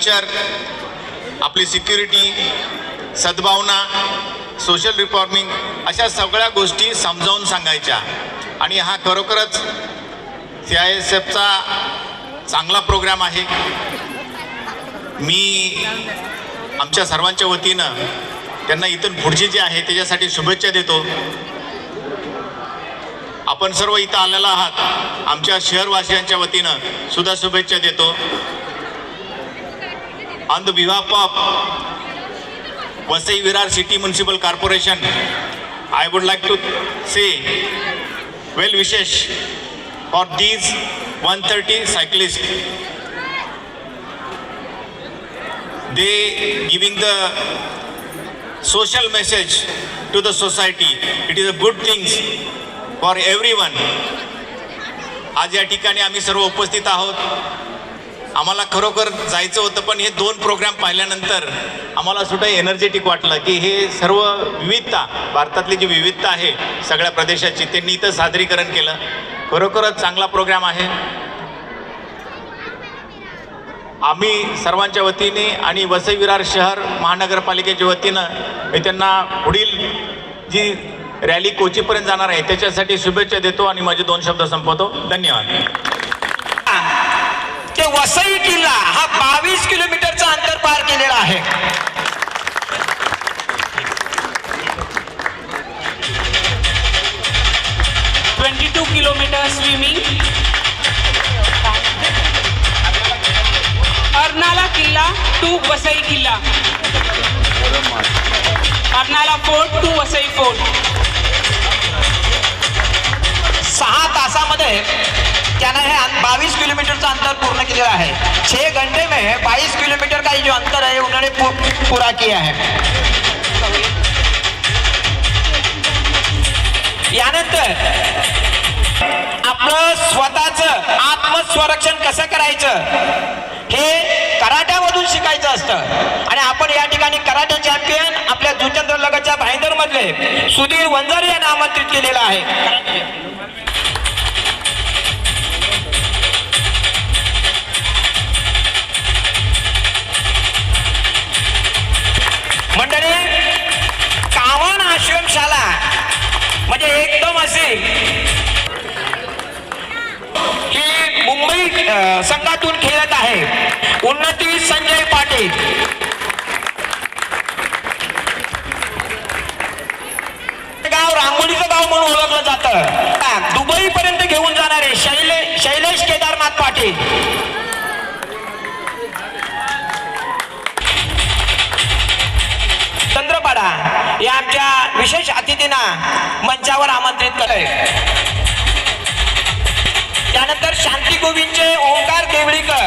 Culture, आपली security, सद्भावना, social reforming अशा सगळ्या गोष्टी समजावून सांगायच्या. आणि हा खरोखरच CISFचा चांगला प्रोग्राम आहे. मी आमच्या सर्वांच्या वतीनं त्यांना इथून पुढची जी आहे त्याच्यासाठी शुभेच्छा देतो. आपण सर्व इथं आलेला आहात, आमच्या शहरवासियांच्या वतीनं सुद्धा शुभेच्छा देतो. On the behalf of Vasai Virar city municipal corporation, I would like to say well wishes for these 130 cyclists. They giving the social message to the society. It is a good things for everyone. आज या ठिकाणी आम्ही सर्व उपस्थित आहोत. आम्हाला खरोखर जायचं होतं, पण हे 2 प्रोग्राम पाहिल्यानंतर आम्हाला सुद्धा एनर्जेटिक वाटलं की हे सर्व विविधता, भारतातली जी विविधता आहे सगळ्या प्रदेशाची, त्यांनी इथं सादरीकरण केलं. खरोखरच चांगला प्रोग्राम आहे. आम्ही सर्वांच्या वतीने आणि वसई विरार शहर महानगरपालिकेच्या वतीनं मी त्यांना पुढील जी रॅली कोचीपर्यंत जाणार आहे त्याच्यासाठी शुभेच्छा देतो आणि माझे 2 शब्द संपवतो. धन्यवाद. ते वसई किल्ला हा 22 किलोमीटरचा अंतर पार केलेला आहे. Kilometre swimming. अर्नाला किल्ला टू वसई किल्ला. Arnala fort to Vasai fort. 6 तासामध्ये त्याने हे 22 किलोमीटरचं अंतर पूर्ण केलेलं आहे. 6 घंटे में 22 किलोमीटर का जो अंतर है उन्होंने पूरा किया है. यानंतर आपलं स्वतःचं आत्मस्वरक्षण कसं करायचं हे कराट्यामधून शिकायचं असतं. आणि आपण या ठिकाणी कराटे चॅम्पियन आपल्या जुचंद्र लगतच्या भाईंदर मधले सुधीर वंजारी यांना आमंत्रित केलेलं आहे. मंडळी, कावन आश्रमशाला म्हणजे एकदम अशी ही मुंबई संघातून खेळत आहे उन्नती संजय पाटील. गाव रांगोळीचं गाव म्हणून ओळखलं जातं. दुबई पर्यंत घेऊन जाणारे शैलेश केदारनाथ पाटील. चंद्रपाडा या आमच्या विशेष अतिथींना मंचावर आमंत्रित केलंय. त्यानंतर शांती गोविंदचे ओंकार केवळीकर